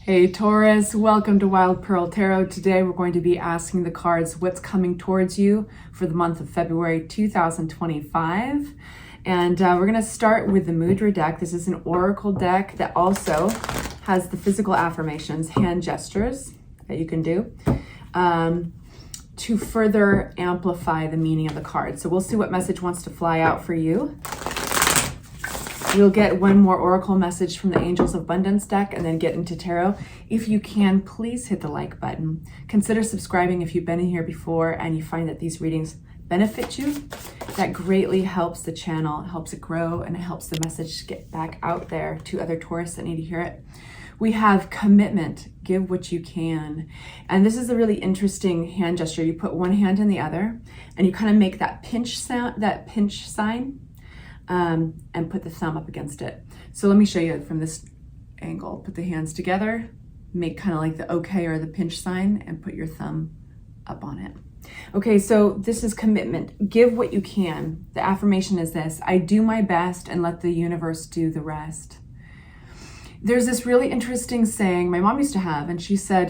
Hey Taurus, welcome to Wild Pearl Tarot. Today we're going to be asking the cards what's coming towards you for the month of February 2025. And we're going to start with the Mudra deck. This is an oracle deck that also has the physical affirmations, hand gestures that you can do to further amplify the meaning of the card. So we'll see what message wants to fly out for you. We'll get one more oracle message from the Angels of Abundance deck and then get into tarot. If you can, please hit the like button. Consider subscribing if you've been in here before and you find that these readings benefit you. That greatly helps the channel, helps it grow, and it helps the message get back out there to other Taurus that need to hear it. We have commitment, give what you can. And this is a really interesting hand gesture. You put one hand in the other and you kind of make that pinch sound, that pinch sign. And put the thumb up against it. So let me show you from this angle. Put the hands together, make kind of like the okay or the pinch sign, and put your thumb up on it. Okay, so this is commitment. Give what you can. The affirmation is this: I do my best and let the universe do the rest. There's this really interesting saying my mom used to have, and she said,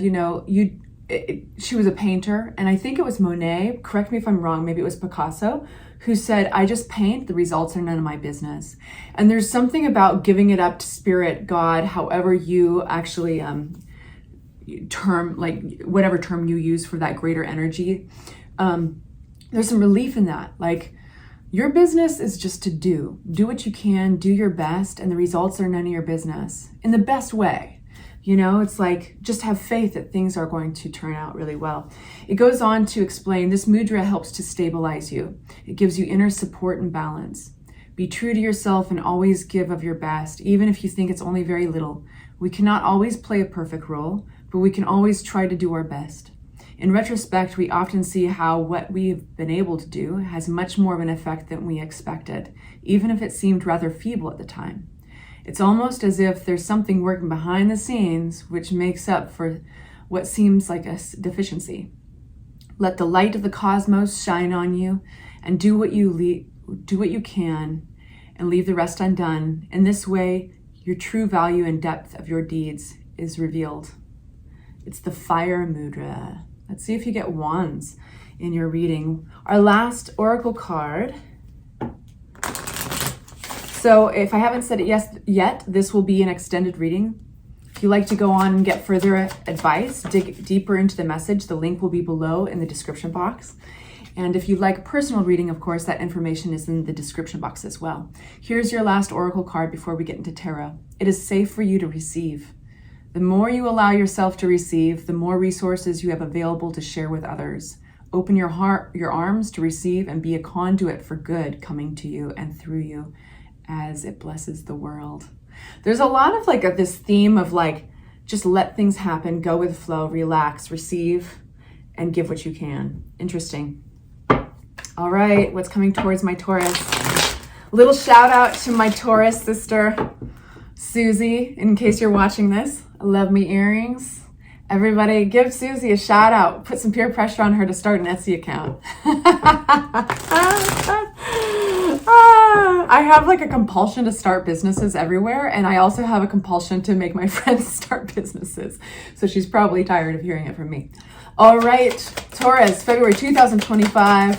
she was a painter, and I think it was Monet, correct me if I'm wrong, maybe it was Picasso, who said, I just paint, the results are none of my business. And there's something about giving it up to spirit, God, however you actually whatever term you use for that greater energy. There's some relief in that. Like, your business is just to do what you can, do your best, and the results are none of your business in the best way. It's like, just have faith that things are going to turn out really well. It goes on to explain, this mudra helps to stabilize you. It gives you inner support and balance. Be true to yourself and always give of your best, even if you think it's only very little. We cannot always play a perfect role, but we can always try to do our best. In retrospect, we often see how what we've been able to do has much more of an effect than we expected, even if it seemed rather feeble at the time. It's almost as if there's something working behind the scenes which makes up for what seems like a deficiency. Let the light of the cosmos shine on you and do what you can and leave the rest undone. In this way, your true value and depth of your deeds is revealed. It's the fire mudra. Let's see if you get wands in your reading. Our last oracle card. So if I haven't said it yet, this will be an extended reading. If you like to go on and get further advice, dig deeper into the message, the link will be below in the description box. And if you'd like a personal reading, of course, that information is in the description box as well. Here's your last oracle card before we get into tarot. It is safe for you to receive. The more you allow yourself to receive, the more resources you have available to share with others. Open your heart, your arms to receive, and be a conduit for good coming to you and through you, as it blesses the world. There's a lot of this theme of just let things happen, go with the flow, relax, receive, and give what you can. Interesting. All right, what's coming towards my Taurus? Little shout out to my Taurus sister, Susie, in case you're watching this. I love me earrings. Everybody give Susie a shout out. Put some peer pressure on her to start an Etsy account. I have a compulsion to start businesses everywhere, and I also have a compulsion to make my friends start businesses. So she's probably tired of hearing it from me. All right, Taurus, February 2025.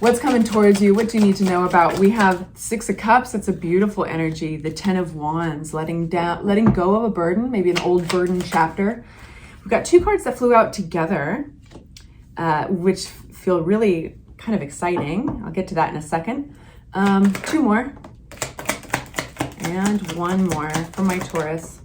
What's coming towards you? What do you need to know about? We have Six of Cups. That's a beautiful energy. The Ten of Wands, letting go of a burden, maybe an old burden chapter. We've got two cards that flew out together, which feel really kind of exciting. I'll get to that in a second. Two more and one more for my Taurus.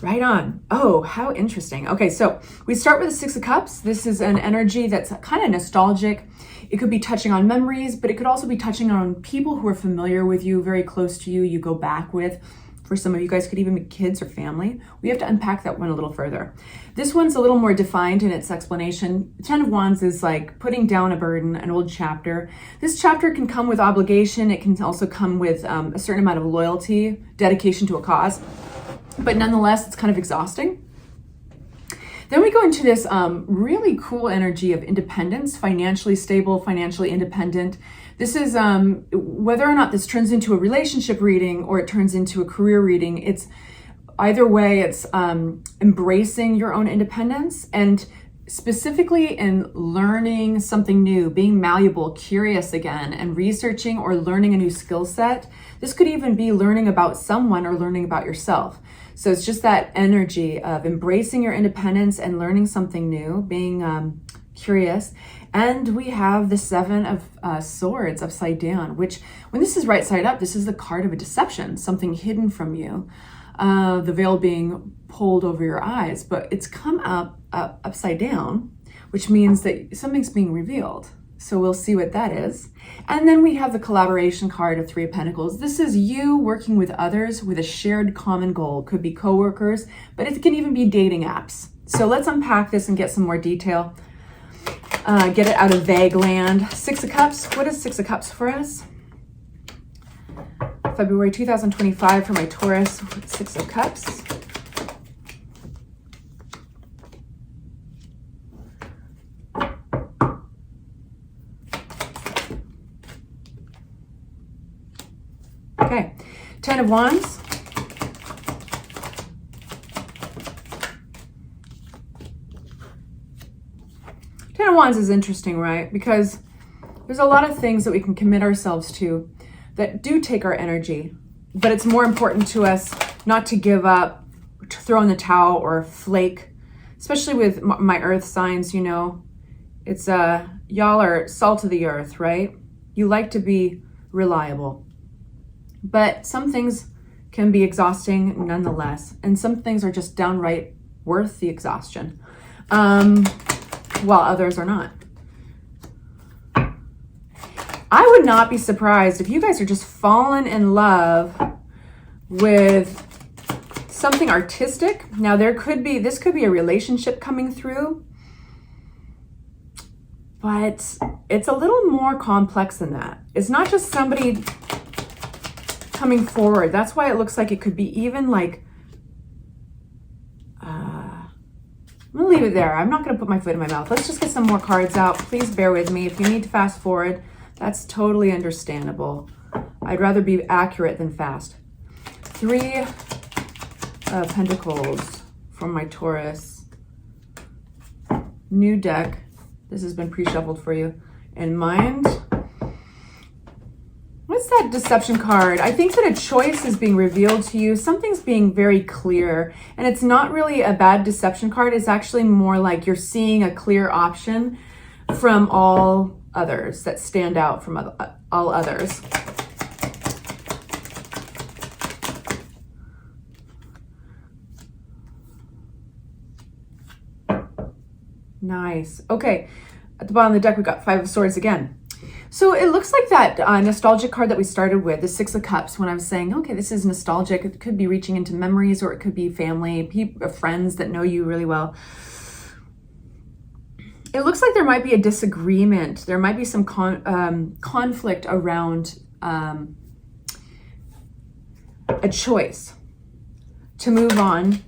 Right on. Oh, how interesting. Okay, so we start with the Six of Cups. This is an energy that's kind of nostalgic. It could be touching on memories, but it could also be touching on people who are familiar with you, very close to you, you go back with. For some of you guys, could even be kids or family. We have to unpack that one a little further. This one's a little more defined in its explanation. The Ten of Wands is like putting down a burden, an old chapter. This chapter can come with obligation. It can also come with a certain amount of loyalty, dedication to a cause. But nonetheless, it's kind of exhausting. Then we go into this really cool energy of independence, financially stable, financially independent. This is whether or not this turns into a relationship reading or it turns into a career reading. It's Either way, it's embracing your own independence, and specifically in learning something new, being malleable, curious again, and researching or learning a new skill set. This could even be learning about someone or learning about yourself. So it's just that energy of embracing your independence and learning something new, being curious. And we have the Seven of Swords upside down, which when this is right side up, this is the card of a deception, something hidden from you, the veil being pulled over your eyes, but it's come up upside down, which means that something's being revealed. So we'll see what that is. And then we have the collaboration card of Three of Pentacles. This is you working with others with a shared common goal. Could be coworkers, but it can even be dating apps. So let's unpack this and get some more detail. Get it out of vague land. Six of Cups. What is Six of Cups for us? February 2025 for my Taurus. Six of Cups. Okay, Ten of Wands. Ten of Wands is interesting, right? Because there's a lot of things that we can commit ourselves to that do take our energy, but it's more important to us not to give up, to throw in the towel or flake, especially with my earth signs, you know. It's y'all are salt of the earth, right? You like to be reliable. But some things can be exhausting nonetheless, and some things are just downright worth the exhaustion, while others are not. I would not be surprised if you guys are just falling in love with something artistic. Now this could be a relationship coming through, but it's a little more complex than that. It's not just somebody coming forward. That's why it looks like it could be even like, I'm gonna leave it there. I'm not gonna put my foot in my mouth. Let's just get some more cards out. Please bear with me. If you need to fast forward, that's totally understandable. I'd rather be accurate than fast. Three of Pentacles from my Taurus. New deck. This has been pre-shuffled for you. And mind. What's that deception card? I think that a choice is being revealed to you. Something's being very clear. And it's not really a bad deception card. It's actually more like you're seeing a clear option from all others that stand out from all others. Nice. Okay. At the bottom of the deck, we got Five of Swords again. So it looks like that nostalgic card that we started with, the Six of Cups, when I was saying, okay, this is nostalgic. It could be reaching into memories, or it could be family, friends that know you really well. It looks like there might be a disagreement. There might be some conflict around a choice to move on,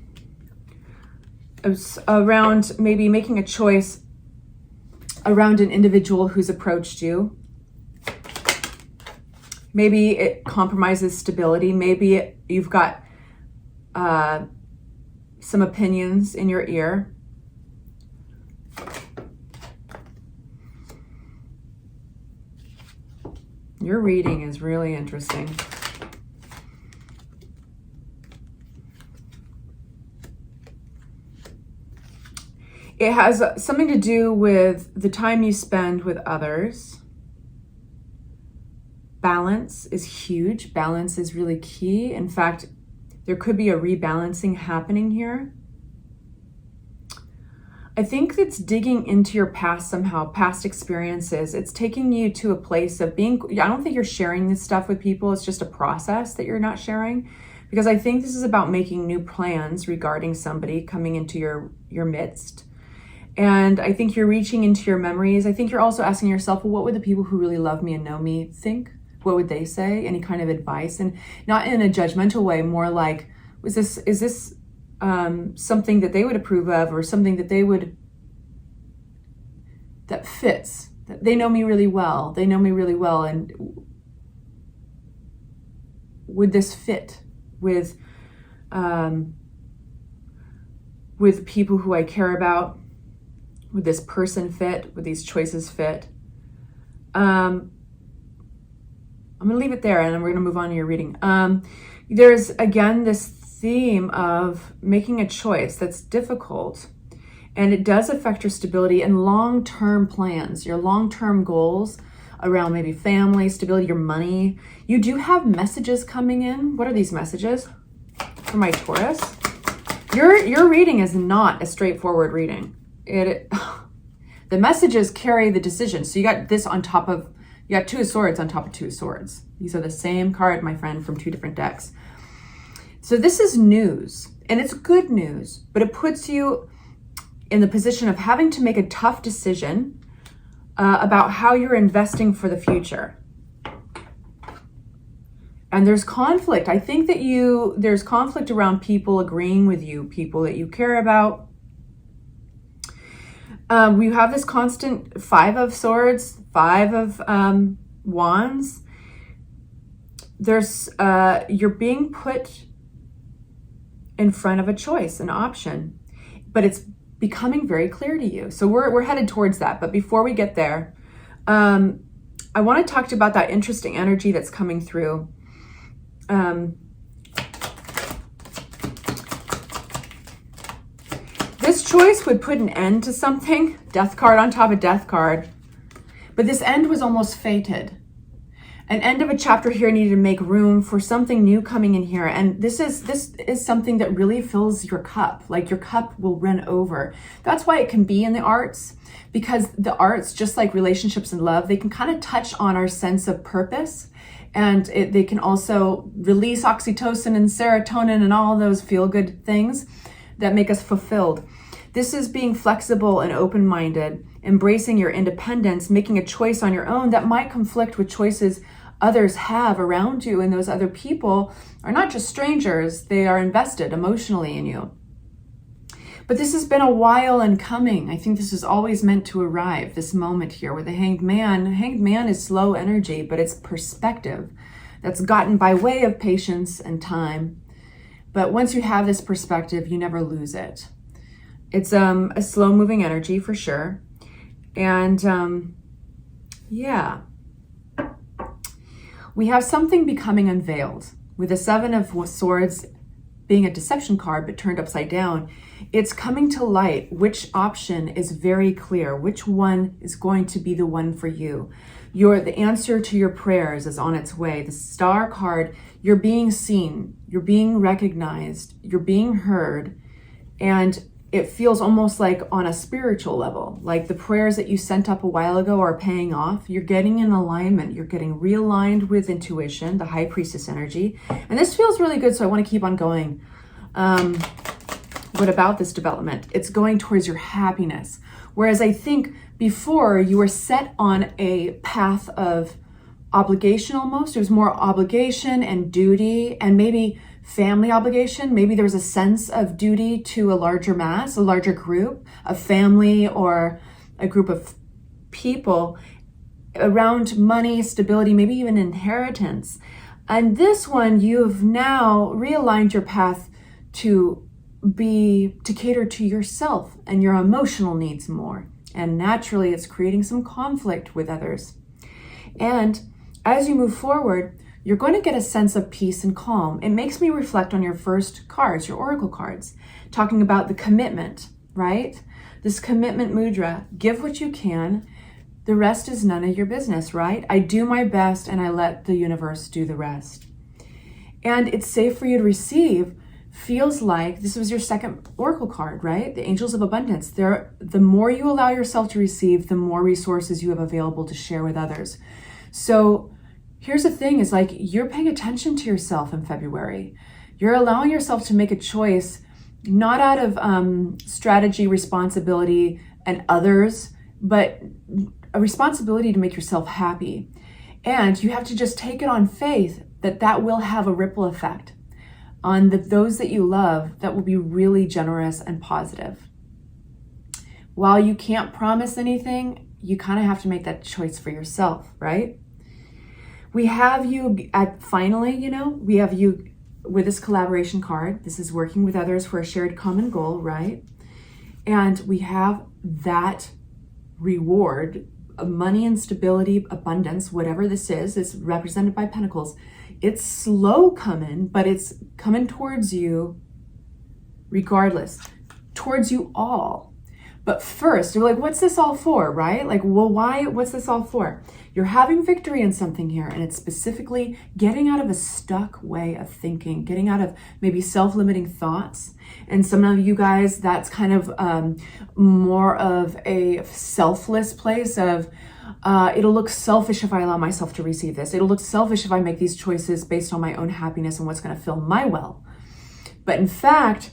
around maybe making a choice around an individual who's approached you. Maybe it compromises stability. Maybe you've got some opinions in your ear. Your reading is really interesting. It has something to do with the time you spend with others. Balance is huge. Balance is really key. In fact, there could be a rebalancing happening here. I think it's digging into your past somehow, past experiences. It's taking you to a place of being, I don't think you're sharing this stuff with people. It's just a process that you're not sharing, because I think this is about making new plans regarding somebody coming into your midst. And I think you're reaching into your memories. I think you're also asking yourself, well, what would the people who really love me and know me think? What would they say? Any kind of advice? And not in a judgmental way, more like, is this something that they would approve of, or something that that fits, that they know me really well. They know me really well. And would this fit with with people who I care about, would this person fit, would these choices fit? I'm going to leave it there, and then we're going to move on to your reading. There's, again, this theme of making a choice that's difficult, and it does affect your stability and long-term plans, your long-term goals around maybe family, stability, your money. You do have messages coming in. What are these messages for my Taurus? Your reading is not a straightforward reading. The messages carry the decision. So you got this on top of, you got Two of Swords on top of Two of Swords. These are the same card, my friend, from two different decks. So this is news, and it's good news, but it puts you in the position of having to make a tough decision about how you're investing for the future. And there's conflict. I think that there's conflict around people agreeing with you, people that you care about. We have this constant Five of Swords, Five of Wands. You're being put in front of a choice, an option, but it's becoming very clear to you. So we're headed towards that. But before we get there, I want to talk to you about that interesting energy that's coming through. This choice would put an end to something. Death card on top of Death card. But this end was almost fated. An end of a chapter here needed to make room for something new coming in here. And this is something that really fills your cup. Like your cup will run over. That's why it can be in the arts. Because the arts, just like relationships and love, they can kind of touch on our sense of purpose. And they can also release oxytocin and serotonin and all those feel-good things that make us fulfilled. This is being flexible and open-minded, embracing your independence, making a choice on your own that might conflict with choices others have around you, and those other people are not just strangers, they are invested emotionally in you. But this has been a while in coming. I think this is always meant to arrive, this moment here with the Hanged Man. Hanged Man is slow energy, but it's perspective that's gotten by way of patience and time. But once you have this perspective, you never lose it. It's a slow-moving energy for sure. And yeah. We have something becoming unveiled. With the Seven of Swords being a deception card but turned upside down, it's coming to light. Which option is very clear? Which one is going to be the one for you? The answer to your prayers is on its way. The Star card, you're being seen, you're being recognized, you're being heard, and it feels almost like on a spiritual level, like the prayers that you sent up a while ago are paying off. You're getting in alignment. You're getting realigned with intuition, the High Priestess energy. And this feels really good, so I want to keep on going. What about this development? It's going towards your happiness. Whereas I think before you were set on a path of obligation almost. It was more obligation and duty and maybe family obligation. Maybe there was a sense of duty to a larger mass, a larger group, a family or a group of people around money, stability, maybe even inheritance. And this one, you've now realigned your path to cater to yourself and your emotional needs more. And naturally, it's creating some conflict with others. And as you move forward, you're going to get a sense of peace and calm. It makes me reflect on your first cards, your oracle cards, talking about the commitment, right? This commitment mudra, give what you can. The rest is none of your business, right? I do my best and I let the universe do the rest. And it's safe for you to receive. Feels like this was your second oracle card, right? The Angels of Abundance. The more you allow yourself to receive, the more resources you have available to share with others. So here's the thing, is like you're paying attention to yourself in February. You're allowing yourself to make a choice, not out of strategy, responsibility, and others, but a responsibility to make yourself happy. And you have to just take it on faith that will have a ripple effect on those that you love that will be really generous and positive. While you can't promise anything, you kind of have to make that choice for yourself, right? We have you we have you with this collaboration card. This is working with others for a shared common goal, right? And we have that reward of money and stability, abundance, whatever this is. It's represented by pentacles. It's slow coming, but it's coming towards you regardless, towards you all. But first, you're like, what's this all for, right? Like, well, why? What's this all for? You're having victory in something here, and it's specifically getting out of a stuck way of thinking, getting out of maybe self-limiting thoughts. And some of you guys, that's kind of more of a selfless place of, it'll look selfish if I allow myself to receive this. It'll look selfish if I make these choices based on my own happiness and what's going to fill my well. But in fact,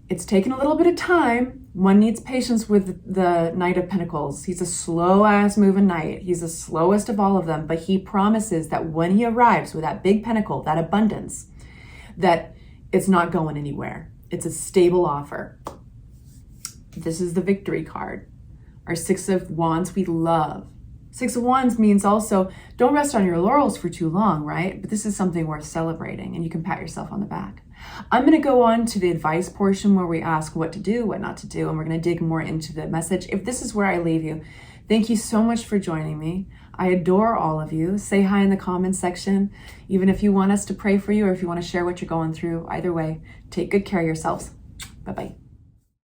it's taken a little bit of time. One needs patience with the Knight of Pentacles. He's a slow-ass moving knight. He's the slowest of all of them, but he promises that when he arrives with that big pentacle, that abundance, that it's not going anywhere. It's a stable offer. This is the victory card. Our Six of Wands we love. Six of Wands means also don't rest on your laurels for too long, right? But this is something worth celebrating, and you can pat yourself on the back. I'm going to go on to the advice portion where we ask what to do, what not to do, and we're going to dig more into the message. If this is where I leave you, thank you so much for joining me. I adore all of you. Say hi in the comments section, even if you want us to pray for you or if you want to share what you're going through. Either way, take good care of yourselves. Bye-bye.